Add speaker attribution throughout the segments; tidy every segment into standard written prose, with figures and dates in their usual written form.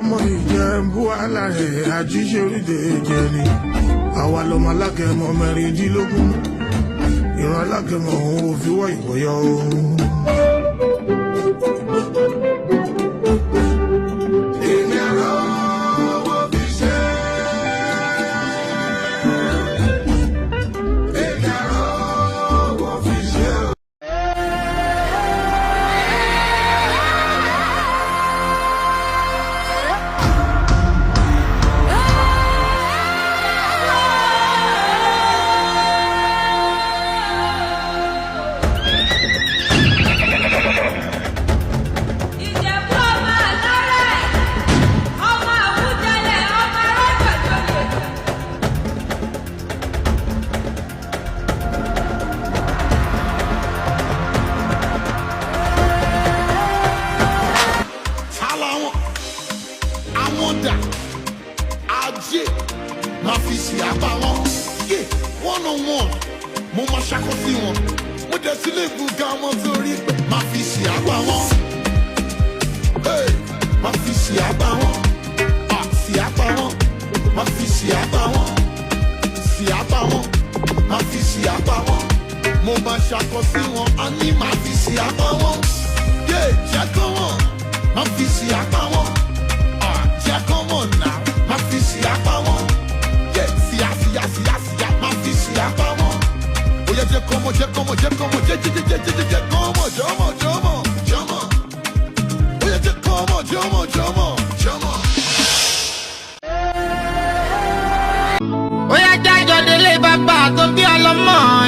Speaker 1: ọmọ Ìjẹ̀bú alárẹ̀ àjíṣe orílẹ̀ èdè ni àwa lọmọ alágẹmọ mẹ́rìndínlógún ìran alágẹmọ òun ò fi wọ́ ìwọ̀yọ́ ohun.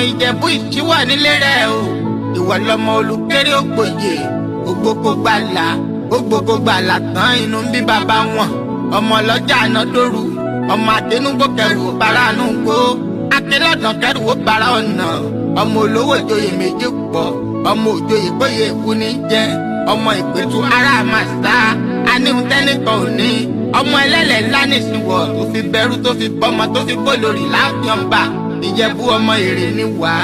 Speaker 2: Ijebu ìṣíwà nílé rẹ̀ o. Ìwọ lọmọ olùkéré ògbòye. Ògbógbó gbàlà. Ògbógbó gbàlà tán inú ń bí bàbá wọn. Ọmọ ọlọ́jà àná dóru. Ọmọ àtẹnugbó kẹrù ó bára àánú gbó. Akélọ́dàn kẹrù ó bára ọ̀nà. Ọmọ olówó ìjòyè méjì pọ̀. Ọmọ òjòyè gbóyè ikú ní jẹ́. Ọmọ ìpẹ̀tù ará màsá. Aníhun tẹ́nìkan ò ní. Ọmọ ẹlẹ́lẹ̀ ńlá nìṣìwọ̀ tó fi bẹ̀rù tó fi bọ́mọ tó fi bó lórí láàfin ọba. Ìjẹ̀bú ọmọ èrè ní wá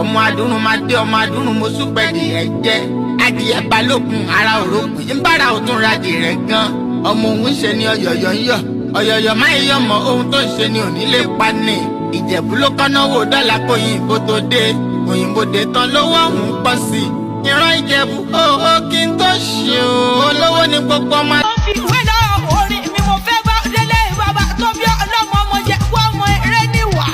Speaker 2: ọmọ adúrún máa dé ọmọ adúrún mo súpẹ̀dì ẹ̀ jẹ́ adìyẹ balógun ara òrókùn yín bára òtún radì rẹ̀ gan ọmọ òun ṣe ni ọ̀yọ̀yọ̀ ń yọ̀ ọ̀yọ̀yọ̀ máa ń yọ̀ mọ́ ohun tó ń ṣe ni òní lè pa ni Ìjẹ̀bú ló kọ́nà wò dọ́là kó òyìnbó tó dé òyìnbó dé tán lówó ọ̀hún pọ̀ sí ìran Ìjẹ̀bú ó kí n tó ṣe olówó ní gbogbo ọmọ.
Speaker 3: ó fi ìwé náà orin mi mo fẹ́ bá délé bàbá tó bí ọlọ́mọ ọmọ Ìjẹ̀bú ọmọ eré níwà.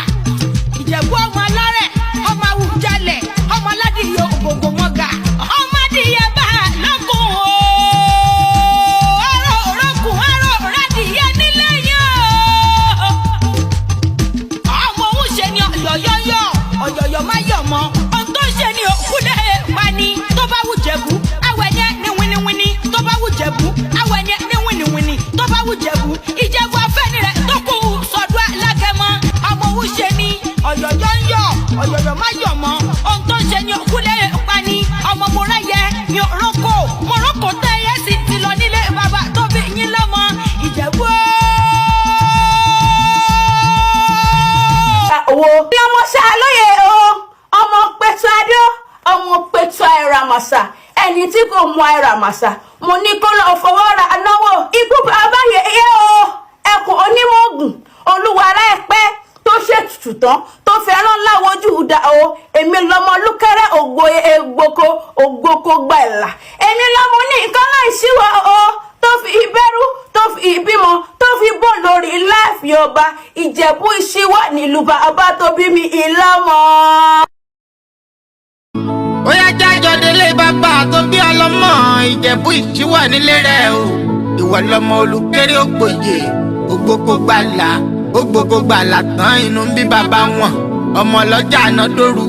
Speaker 3: Ìjẹ̀bú ọmọ alárẹ̀ ọmọ Awùjalẹ̀ ọmọ aládìyẹ ògbòǹgbò mọ́gà ọmọ adìyẹ bá lọ́kùn o ọ̀rọ̀ òrọ́kùn ọ̀rọ̀ òrádìyẹ nílé yẹn o. ọmọ òun ṣe ni ọ̀yọ̀yọ̀ má yọ̀ mọ́ ohun tó ṣe ni òkúlẹ̀ pani tó bá wù Jẹ̀bú awẹ̀ ní ẹni wíníwíní tó bá wù Jẹ̀bú awẹ̀ ní ẹni wíníwíní tó bá wù Jẹ̀bú Ìjẹ̀bú afẹ́ni rẹ̀ tó kù sọ́dọ̀ alágẹmọ ọmọ òun ṣe ni ọ̀yọ̀yọ̀ ń yọ̀ ọ̀yọ̀yọ̀ má yọ̀ mọ́ ohun tó ń ṣe ni òkúlẹ̀ pani ọmọ mo ráyẹ mi ò rọ́kò tẹ́yẹ sí ti lọ nílé bàbá tó bí yín lọ́mọ Ìjẹ̀bú.
Speaker 4: Wo bí ọmọ ṣàlóye o ọmọ pẹ̀tù adó ọmọ pẹ̀tù àìràmàṣà ẹni tí kò mọ àìràmàṣà mo ní kó lọ fọwọ́ ra náwó ikú bàbá yẹyẹ o ẹkùn onímọ̀ ògùn olúwa aláìpẹ́ tó ṣètùtù tán tó fẹ́ràn láwojú dà o èmi lọmọ lúkẹ́rẹ́ ògbóko gbàlà èmi lọmọ ní nǹkan láì ṣíwọ́ o tó fi ìbẹ̀rù tó fi ìbímọ tó fi bọ́ lórí láàfin ọba Ìjẹ̀bú ìṣíwọ́ nílùú bàbá tó bí mi ìlọ́mọ.
Speaker 2: Ó yá jájọ délé bàbá tó bí ọlọ́mọ Ìjẹ̀bú ìṣíwà nílé rẹ̀ o. Ìwọ lọmọ olùkéré ògbòye ògbógbó gbàlà. Ògbógbó gbàlà tán inú ń bí bàbá wọn ọmọ ọlọ́jà àná dóru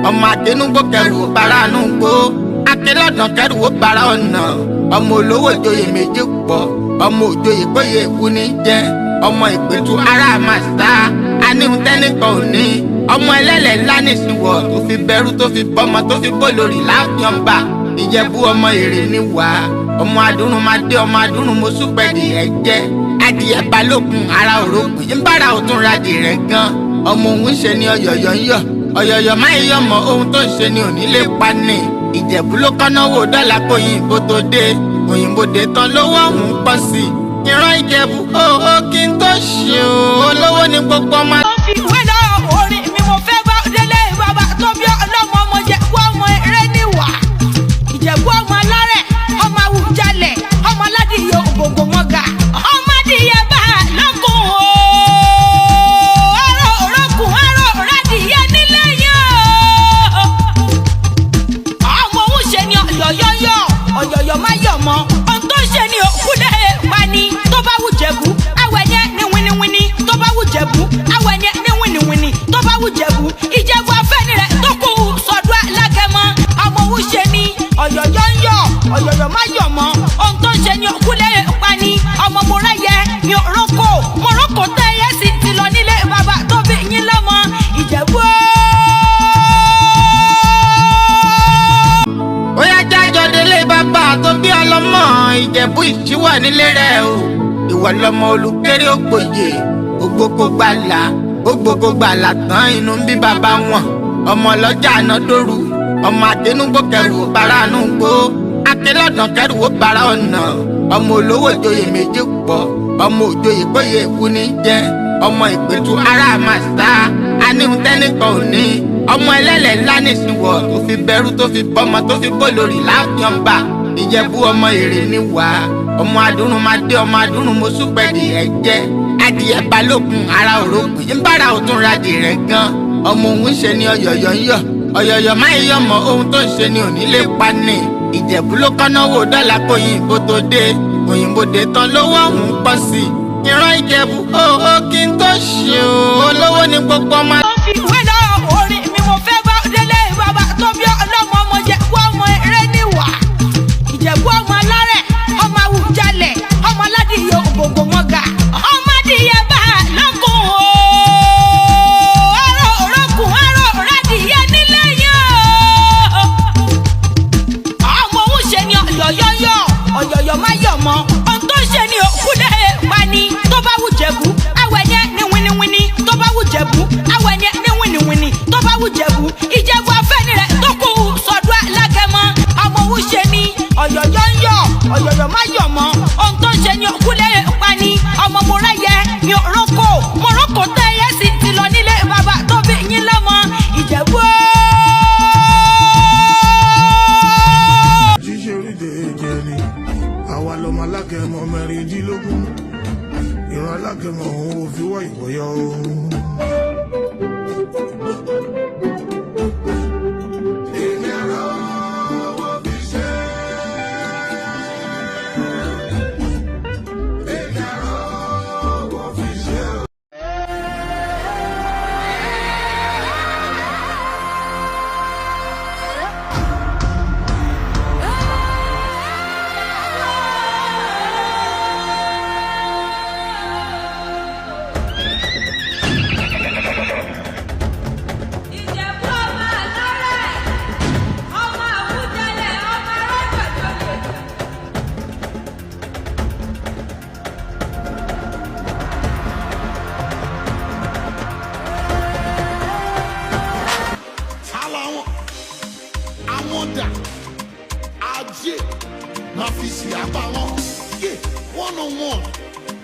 Speaker 2: ọmọ àtẹnugbó kẹrù ó bára àánú gbó akélọ́dàn kẹrù ó bára ọ̀nà ọmọ olówó ìjòyè méjì pọ̀ ọmọ òjòyè gbóyè ikú ní jẹ́ ọmọ ìpẹ̀tù ará màsá aníhun tẹ́nìkan ò ní ọmọ ẹlẹ́lẹ̀ ńlá nìṣìwọ̀ tó fi bẹ̀rù tó fi bọ́mọ tó fi bó lórí láàfin ọba Ìjẹ̀bú ọmọ èrè ní wá ọmọ adúrún máa dé ọmọ adúrún mo súpẹ̀dì ẹ̀ jẹ́ adìyẹ balógun ara òrókùn yín bára òtún radì rẹ̀ gan ọmọ òun ṣe ni ọ̀yọ̀yọ̀ ń yọ̀ ọ̀yọ̀yọ̀ máa ń yọ̀ mọ́ ohun tó ń ṣe ni òní lè pa ni Ìjẹ̀bú ló kọ́nà wò dọ́là kó òyìnbó tó dé òyìnbó dé tán lówó ọ̀hún pọ̀ sí ìran Ìjẹ̀bú ó kí n tó ṣe olówó ní gbogbo ọmọ.
Speaker 3: ó fi ìwé lọ orin mi mo fẹ́ bá délé bàbá tó bí ọlọ́mọ ọmọ Ìjẹ̀bú ọmọ eré níwà Ìjẹ̀bú ọmọ alárẹ̀ ọmọ Awùjalẹ̀ ọmọ aládìyẹ ògògò mọ́gà ọmọ adìyẹ bá lọ́kùn o aró òrókùn aró òrádìyẹ nílé yẹn o ọmọ òun ṣe ni ọ̀yọ̀yọ̀ má yọ̀ mọ́ ohun tó ṣe ni òkú lè pa ni tó bá wù Jẹ̀bú awẹ̀ yẹn ní winiwini tó bá wù Jẹ̀bú awẹ̀ yẹn ní winiwini tó bá wù Jẹ̀bú Ìjẹ̀bú afẹ́ni rẹ̀ tó kù sọ̀dọ̀ alágẹmọ ọmọ òun ṣe ni ọ̀yọ̀yọ̀ má yọ̀ mọ́ ohun tó ṣe ni òkú lè pa ni ọmọ mọ̀rẹ́yẹ ni mọ̀rọ́kọ̀ tẹ́yẹ sì ti lọ nílé bàbá tó bí yín lọ́mọ Ìjẹ̀bú.
Speaker 2: ó yá jájọ délé bàbá tó bí ọlọ́mọ Ìjẹ̀bú ìṣíwà nílé rẹ̀ o ìwọ lọmọ olùkéré ògbòye ògbógbó gbàlà tán inú ń bí bàbá wọn ọmọ ọlọ́jà ànádòru ọmọ àdénúgbò kẹrù bàránú gbó akélọ́dàn kẹrù ó bàrá ọ̀nà ọmọ olówó ìjòyè méjì pọ̀ ọmọ òjòyè kóyè ikú ní jẹ́ ọmọ ìpẹ̀tù ará màsá aníhun tẹ́nìkan ò ní ọmọ ẹlẹ́lẹ̀ ńlá nìsíwọ̀ tó fi bẹ̀rù tó fi bọ́mọ tó fi bó lórí láàfin ọba Ìjẹ̀bú ọmọ èrè níwà ọmọ adúrún máa dé ọmọ adúrún mo súpẹ̀dì ẹ̀ jẹ́ adìyẹ balógun ara òrókùn ìbára òtún radì rẹ̀ gan ọmọ òun ṣe ni ọ̀yọ̀yọ̀ má yọ̀ mọ́ ohun tó ń ṣe ni òní lè pa ni Ìjẹ̀bú ló kọ́nà wò dọ́là kó òyìnbó tó dé òyìnbó dé tán lówó ọ̀hún pọ̀ sí ìran Ìjẹ̀bú ó kí n tó ṣe olówó ní gbogbo ọmọ.
Speaker 3: ó fi ìwé lọ orin mi mo fẹ́ bá délé bàbá tó bí ọlọ́mọ ọmọ Ìjẹ̀bú ọmọ eré níwà Ìjẹ̀bú ọmọ alárẹ̀ ọmọ Awùjalẹ̀ ọmọ aládìyẹ ògògò mọ́gà ọmọ adìyẹ bá lọ́kùn o aró òrókùn aró òrádìyẹ nílé yẹn o ọmọ òun ṣe ni ọ̀yọ̀yọ̀ má yọ̀ mọ́ ohun tó ṣe ni òkú lè pa ni tó bá wù Jẹ̀bú awẹ̀ yẹn ní winiwini tó bá wù Jẹ̀bú awẹ̀ yẹn ní winiwini tó bá wù Jẹ̀bú Ìjẹ̀bú afẹ́ni rẹ̀ tó kù sọ̀dọ̀ alágẹmọ ọmọ òun ṣe ni ọ̀yọ̀yọ̀ má yọ̀ mọ́ ohun tó ṣe ni òkú lè pa ni ọmọ mọ̀rẹ́yẹ ni mọ̀rọ́kọ̀ tẹ́yẹ sì ti lọ nílé bàbá tó bí yín lọ́mọ Ìjẹ̀bú.
Speaker 1: Àjíṣe oríde jẹ ni àwa lọmọ alágẹmọ mẹ́rìndínlógún ìran alágẹmọ òun ò fi wọ́ ìwọ̀yọ́ o.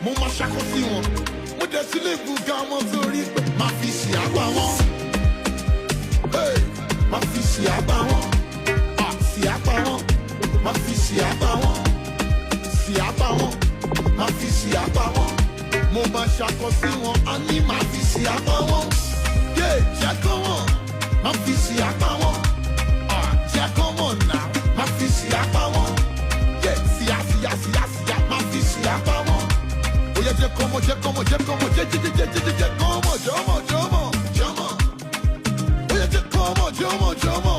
Speaker 5: mo máa ṣàkóso wọn mo dẹ̀ tún lè gùn ga wọn sórí pé máa fi ṣì àgbà wọn máa fi ṣì àgbà wọn ṣì àgbà wọn máa fi ṣì àgbà wọn ṣì àgbà wọn máa fi ṣì àgbà wọn mo máa ṣàkóso wọn a ní máa fi ṣì àgbà wọn jẹ́ kọ́ wọn máa fi ṣì àgbà wọn jẹ́ kọ́ wọn náà máa fi ṣì àgbà wọn síyá máa fi ṣì àgbà wọn. Oye jẹ́ kọ́mọ jẹ́ kọ́mọ jẹ́ kọ́mọ jẹ́ kọ́mọ jọmọ. Oye jẹ́ kọ́mọ jọmọ.